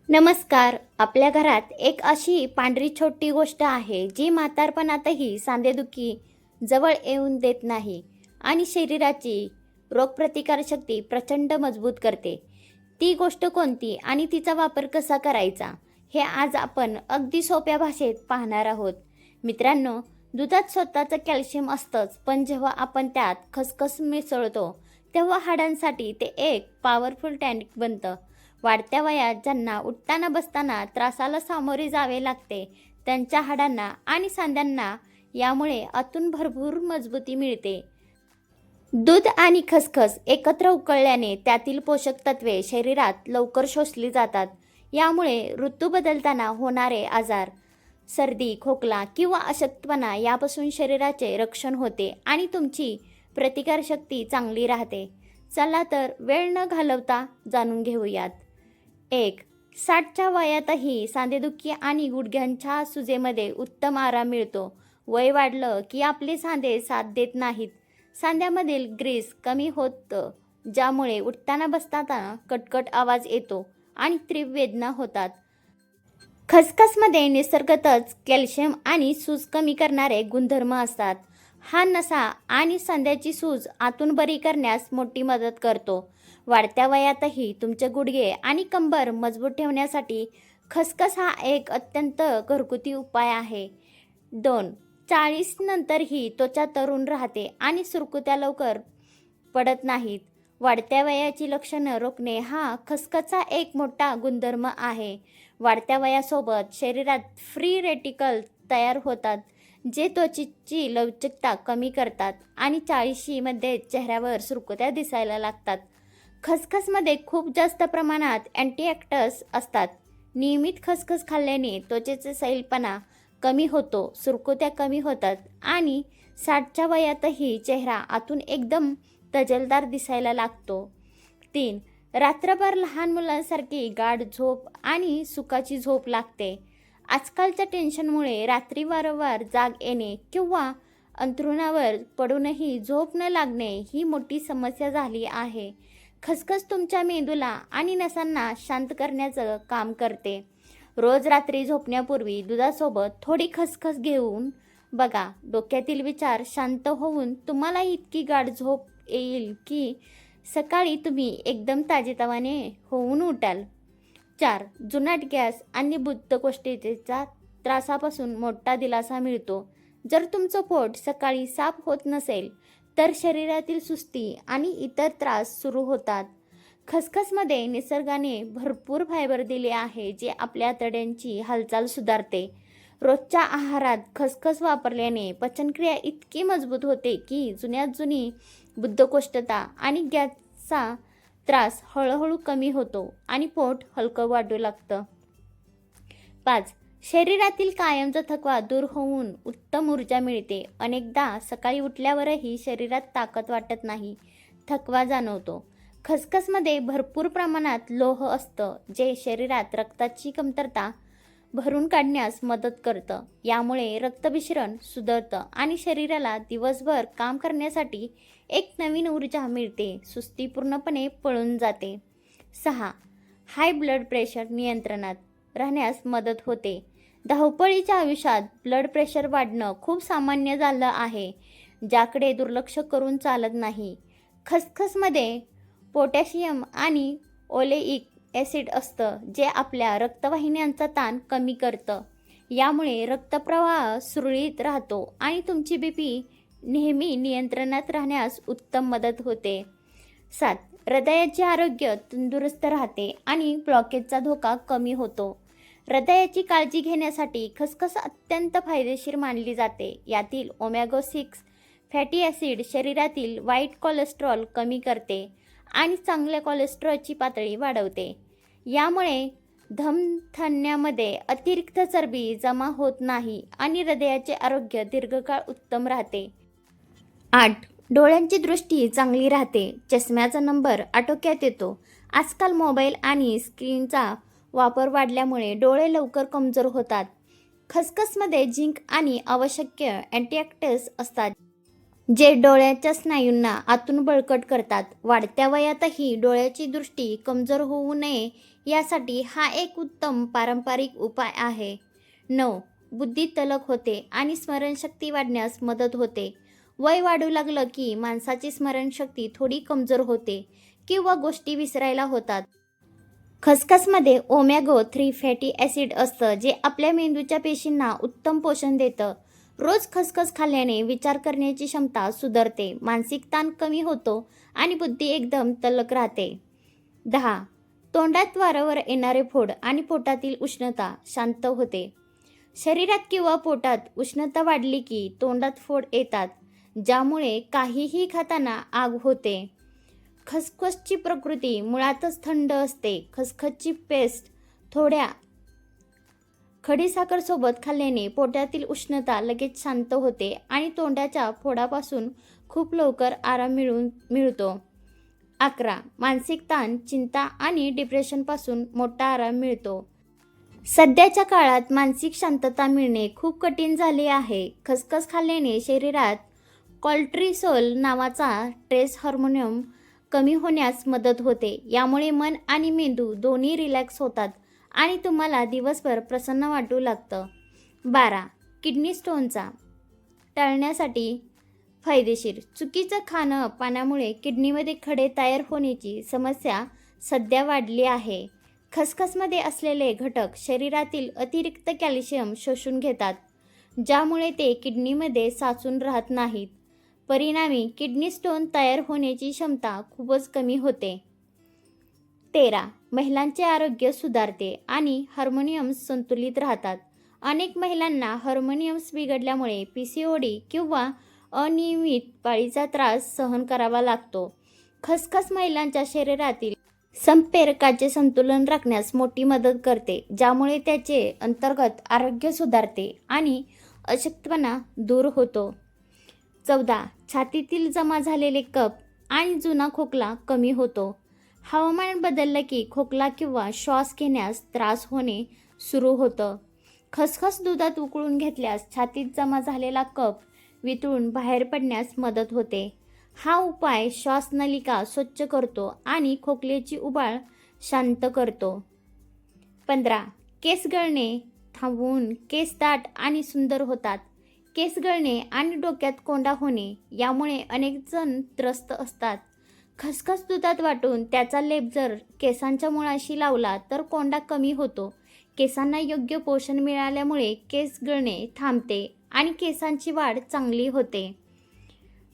नमस्कार. आपल्या घरात एक अशी पांढरी छोटी गोष्ट आहे जी म्हातारपणातही सांधेदुखी जवळ येऊन देत नाही आणि शरीराची रोगप्रतिकारशक्ती प्रचंड मजबूत करते. ती गोष्ट कोणती आणि तिचा वापर कसा करायचा हे आज आपण अगदी सोप्या भाषेत पाहणार आहोत. मित्रांनो, दुधात स्वतःचं कॅल्शियम असतंच, पण जेव्हा आपण त्यात खसखस मिसळतो तेव्हा हाडांसाठी ते एक पॉवरफुल टॅनिक बनतं. वाढत्या वयात ज्यांना उठताना बसताना त्रासाला सामोरे जावे लागते त्यांच्या हाडांना आणि सांध्यांना यामुळे आतून भरपूर मजबूती मिळते. दूध आणि खसखस एकत्र उकळल्याने त्यातील पोषक तत्वे शरीरात लवकर शोषली जातात. यामुळे ऋतू बदलताना होणारे आजार, सर्दी, खोकला किंवा अशक्तपणा यापासून शरीराचे रक्षण होते आणि तुमची प्रतिकारशक्ती चांगली राहते. चला तर वेळ न घालवता जाणून घेऊयात. 1. 60च्या वयातही सांधेदुखी आणि गुडघ्यांच्या सुजेमध्ये उत्तम आराम मिळतो. वय वाढलं की आपले सांधे साथ देत नाहीत. सांध्यामधील ग्रीस कमी होतं, ज्यामुळे उठताना बसताना कटकट आवाज येतो आणि तीव्र वेदना होतात. खसखसमध्ये निसर्गतच कॅल्शियम आणि सूज कमी करणारे गुणधर्म असतात. हा नसा आणि सांध्याची सूज आतून बरी करण्यास मोठी मदत करतो. वाढत्या वयातही तुमचे गुडघे आणि कंबर मजबूत ठेवण्यासाठी खसखस हा एक अत्यंत घरगुती उपाय आहे. 2. 40 नंतरही त्वचा तरुण राहते आणि सुरकुत्या लवकर पडत नाहीत. वाढत्या वयाची लक्षणं रोखणे हा खसखसचा एक मोठा गुणधर्म आहे. वाढत्या वयासोबत शरीरात फ्री रेडिकल तयार होतात, जे त्वचेची लवचिकता कमी करतात आणि 40मध्ये चेहऱ्यावर सुरकुत्या दिसायला लागतात. खसखसमध्ये खूप जास्त प्रमाणात अँटीऑक्सिडंट्स असतात. नियमित खसखस खाल्ल्याने त्वचेचा सैलपणा कमी होतो, सुरकुत्या कमी होतात आणि 60च्या वयातही चेहरा आतून एकदम तजेलदार दिसायला लागतो. 3. रात्रभर लहान मुलांसारखी गाढ झोप आणि सुखाची झोप लागते. आजकालच्या टेन्शनमुळे रात्री वारंवार जाग येणे किंवा अंथरुणावर पडूनही झोप न लागणे ही मोठी समस्या झाली आहे. खसखस तुमच्या मेंदूला आणि नसांना शांत करण्याचं काम करते. रोज रात्री झोपण्यापूर्वी दुधासोबत थोडी खसखस घेऊन बघा. डोक्यातील विचार शांत होऊन तुम्हाला इतकी गाढ झोप येईल की सकाळी तुम्ही एकदम ताजेतवाने होऊन उठाल. 4. जुनाट गॅस आणि बद्धकोष्ठतेच्या त्रासापासून मोठा दिलासा मिळतो. जर तुमचं पोट सकाळी साफ होत नसेल तर शरीरातील सुस्ती आणि इतर त्रास सुरू होतात. खसखसमध्ये निसर्गाने भरपूर फायबर दिले आहे, जे आपल्या आतड्यांची हालचाल सुधारते. रोजच्या आहारात खसखस वापरल्याने पचनक्रिया इतकी मजबूत होते की जुन्यात जुनी बद्धकोष्ठता आणि गॅसचा त्रास हळूहळू कमी होतो आणि पोट हलकं वाटू लागतं. 5. शरीरातील कायमचा थकवा दूर होऊन उत्तम ऊर्जा मिळते. अनेकदा सकाळी उठल्यावरही शरीरात ताकद वाटत नाही, थकवा जाणवतो. खसखसमध्ये भरपूर प्रमाणात लोह असतं, जे शरीरात रक्ताची कमतरता भरून काढण्यास मदत करतं. यामुळे रक्तभिसरण सुधारतं आणि शरीराला दिवसभर काम करण्यासाठी एक नवीन ऊर्जा मिळते. सुस्ती पूर्णपणे पळून जाते. 6. हाय ब्लड प्रेशर नियंत्रणात राहण्यास मदत होते. धावपळीच्या आयुष्यात ब्लड प्रेशर वाढणं खूप सामान्य झालं आहे, ज्याकडे दुर्लक्ष करून चालत नाही. खसखसमध्ये पोटॅशियम आणि ओलेइक ॲसिड असतं, जे आपल्या रक्तवाहिन्यांचा ताण कमी करतं. यामुळे रक्तप्रवाह सुरळीत राहतो आणि तुमची BP नेहमी नियंत्रणात राहण्यास उत्तम मदत होते. 7. हृदयाचे आरोग्य तंदुरुस्त राहते आणि ब्लॉकेजचा धोका कमी होतो. हृदयाची काळजी घेण्यासाठी खसखस अत्यंत फायदेशीर मानली जाते. यातील ओमेगा 6 फॅटी ॲसिड शरीरातील वाईट कोलेस्ट्रॉल कमी करते आणि चांगल्या कोलेस्ट्रॉलची पातळी वाढवते. यामुळे धमन्यांमध्ये अतिरिक्त चरबी जमा होत नाही आणि हृदयाचे आरोग्य दीर्घकाळ उत्तम राहते. 8. डोळ्यांची दृष्टी चांगली राहते. चष्म्याचा नंबर आटोक्यात येतो. आजकाल मोबाईल आणि स्क्रीनचा वापर वाढल्यामुळे डोळे लवकर कमजोर होतात. खसखसमध्ये झिंक आणि आवश्यक अँटीऑक्सिडंट्स असतात, जे डोळ्याच्या स्नायूंना आतून बळकट करतात. वाढत्या वयातही डोळ्याची दृष्टी कमजोर होऊ नये यासाठी हा एक उत्तम पारंपरिक उपाय आहे. 9. बुद्धी तलक होते आणि स्मरणशक्ती वाढण्यास मदत होते. वय वाढू लागलं की माणसाची स्मरणशक्ती थोडी कमजोर होते किंवा गोष्टी विसरायला होतात. खसखसमध्ये ओमेगा 3 फॅटी ॲसिड असतं, जे आपल्या मेंदूच्या पेशींना उत्तम पोषण देतं. रोज खसखस खाल्ल्याने विचार करण्याची क्षमता सुधारते, मानसिक ताण कमी होतो आणि बुद्धी एकदम तल्लख राहते. 10. तोंडात वारंवार येणारे फोड आणि पोटातील उष्णता शांत होते. शरीरात किंवा पोटात उष्णता वाढली की तोंडात फोड येतात, ज्यामुळे काहीही खाताना आग होते. खसखसची प्रकृती मुळातच थंड असते. खसखसची पेस्ट थोड्या खडीसाखरसोबत खाल्ल्याने पोटातील उष्णता लगेच शांत होते आणि तोंडाच्या फोडापासून खूप लवकर आराम मिळतो. 11. मानसिक ताण, चिंता आणि डिप्रेशनपासून मोठा आराम मिळतो. सध्याच्या काळात मानसिक शांतता मिळणे खूप कठीण झाले आहे. खसखस खाल्ल्याने शरीरात कॉर्टिसोल नावाचा स्ट्रेस हार्मोन कमी होण्यास मदत होते. यामुळे मन आणि मेंदू दोन्ही रिलॅक्स होतात आणि तुम्हाला दिवसभर प्रसन्न वाटू लागतं. 12. किडनी स्टोनचा टाळण्यासाठी फायदेशीर. चुकीचं खाणं पाण्यामुळे किडनीमध्ये खडे तयार होण्याची समस्या सध्या वाढली आहे. खसखसमध्ये असलेले घटक शरीरातील अतिरिक्त कॅल्शियम शोषून घेतात, ज्यामुळे ते किडनीमध्ये साचून राहत नाहीत. परिणामी किडनी स्टोन तयार होण्याची क्षमता खूपच कमी होते. 13. महिलांचे आरोग्य सुधारते आणि हार्मोनियम्स संतुलित राहतात. अनेक महिलांना हार्मोनियम्स बिघडल्यामुळे PCOD किंवा अनियमित पाळीचा त्रास सहन करावा लागतो. खसखस महिलांच्या शरीरातील संप्रेरकांचे संतुलन राखण्यास मोठी मदत करते, ज्यामुळे त्याचे अंतर्गत आरोग्य सुधारते आणि अशक्तपणा दूर होतो. 14. छातीतील जमा झालेले कफ आणि जुना खोकला कमी होतो. हवामान बदललं की खोकला किंवा श्वास घेण्यास त्रास होणे सुरू होतं. खसखस दुधात उकळून घेतल्यास छातीत जमा झालेला कफ वितळून बाहेर पडण्यास मदत होते. हा उपाय श्वासनलिका स्वच्छ करतो आणि खोकल्याची उबाळ शांत करतो. 15. केस गळणे थांबवून केस दाट आणि सुंदर होतात. केस गळणे आणि डोक्यात कोंडा होणे यामुळे अनेक जण त्रस्त असतात. खसखस दुधात वाटून त्याचा लेप जर केसांच्या मुळाशी लावला तर कोंडा कमी होतो. केसांना योग्य पोषण मिळाल्यामुळे केस गळणे थांबते आणि केसांची वाढ चांगली होते.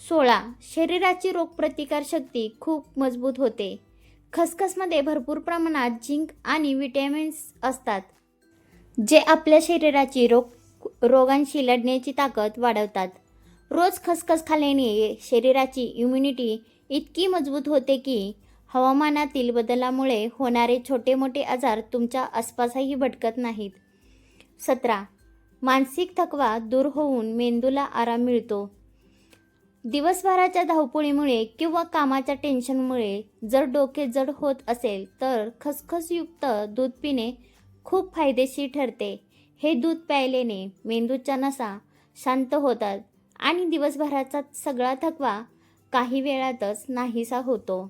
16. शरीराची रोगप्रतिकारशक्ती खूप मजबूत होते. खसखसमध्ये भरपूर प्रमाणात झिंक आणि विटॅमिन्स असतात, जे आपल्या शरीराची रोगांशी लढण्याची ताकद वाढवतात. रोज खसखस खाल्ल्याने शरीराची इम्युनिटी इतकी मजबूत होते की हवामानातील बदलामुळे होणारे छोटे मोठे आजार तुमच्या आसपासही भटकत नाहीत. 17. मानसिक थकवा दूर होऊन मेंदूला आराम मिळतो. दिवसभराच्या धावपळीमुळे किंवा कामाच्या टेन्शनमुळे जर डोके जड होत असेल तर खसखसयुक्त दूध पिणे खूप फायदेशीर ठरते. हे दूध प्यायल्याने मेंदूच्या नसा शांत होतात आणि दिवसभराचा सगळा थकवा काही वेळातच नाहीसा होतो.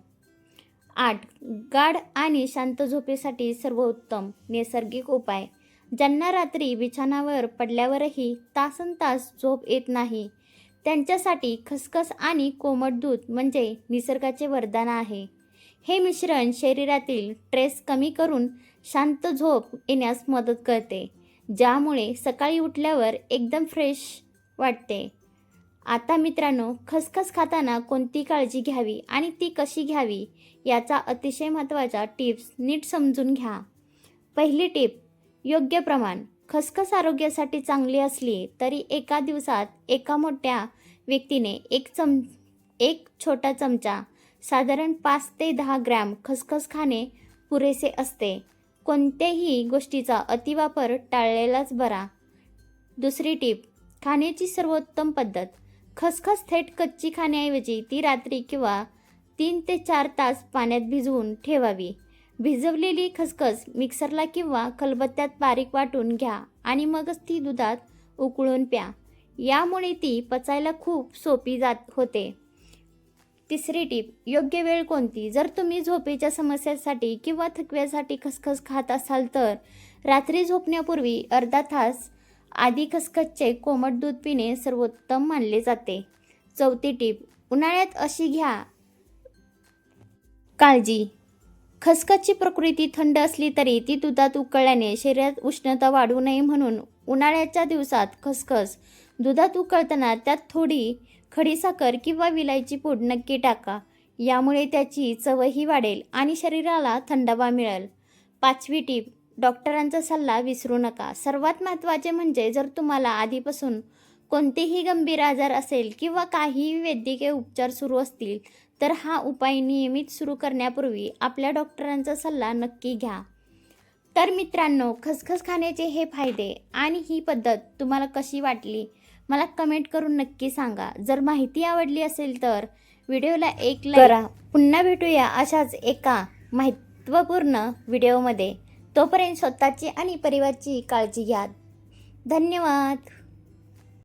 8. गाढ आणि शांत झोपेसाठी सर्वोत्तम नैसर्गिक उपाय. ज्यांना रात्री बिछाणावर पडल्यावरही तासनतास झोप येत नाही, त्यांच्यासाठी खसखस आणि कोमट दूध म्हणजे निसर्गाचे वरदान आहे. हे मिश्रण शरीरातील स्ट्रेस कमी करून शांत झोप येण्यास मदत करते, ज्यामुळे सकाळी उठल्यावर एकदम फ्रेश वाटते. आता मित्रांनो, खसखस खाताना कोणती काळजी घ्यावी आणि ती कशी घ्यावी याचा अतिशय महत्त्वाच्या टिप्स नीट समजून घ्या. पहिली टिप, योग्य प्रमाण. खसखस आरोग्यासाठी चांगली असली तरी एका दिवसात एका मोठ्या व्यक्तीने एक छोटा चमचा साधारण 5 ते 10 ग्रॅम खसखस खाणे पुरेसे असते. कोणत्याही गोष्टीचा अतिवापर टाळलेलाच बरा. दुसरी टिप, खाण्याची सर्वोत्तम पद्धत. खसखस थेट कच्ची खाण्याऐवजी ती रात्री किंवा 3 ते 4 तास पाण्यात भिजवून ठेवावी. भिजवलेली खसखस मिक्सरला किंवा खलबत्त्यात बारीक वाटून घ्या आणि मगच ती दुधात उकळून प्या. यामुळे ती पचायला खूप सोपी होते. तिसरी टीप, योग्य वेळ कोणती? जर तुम्ही झोपेच्या समस्येसाठी किंवा थकव्यासाठी खसखस खात असाल तर रात्री झोपण्यापूर्वी अर्धा तास आधी खसखसचे कोमट दूध पिणे सर्वोत्तम मानले जाते. चौथी टीप, उन्हाळ्यात अशी घ्या काळजी. खसखसची प्रकृती थंड असली तरी ती दुधात उकळल्याने शरीरात उष्णता वाढू नये म्हणून उन्हाळ्याच्या दिवसात खसखस दुधात उकळताना त्यात थोडी खडीसाखर किंवा विलायची पूड नक्की टाका. यामुळे त्याची चवही वाढेल आणि शरीराला थंडावा मिळेल. पाचवी टीप, डॉक्टरांचा सल्ला विसरू नका. सर्वात महत्त्वाचे म्हणजे जर तुम्हाला आधीपासून कोणतेही गंभीर आजार असेल किंवा काही वैद्यकीय उपचार सुरू असतील तर हा उपाय नियमित सुरू करण्यापूर्वी आपल्या डॉक्टरांचा सल्ला नक्की घ्या. तर मित्रांनो, खसखस खाण्याचे हे फायदे आणि ही पद्धत तुम्हाला कशी वाटली मला कमेंट करून नक्की सांगा. जर माहिती आवडली असेल तर व्हिडिओला एक लाईक करा. पुन्हा भेटूया अशाच एका महत्त्वपूर्ण व्हिडिओमध्ये. तोपर्यंत स्वतःची आणि परिवाराची काळजी घ्या. धन्यवाद.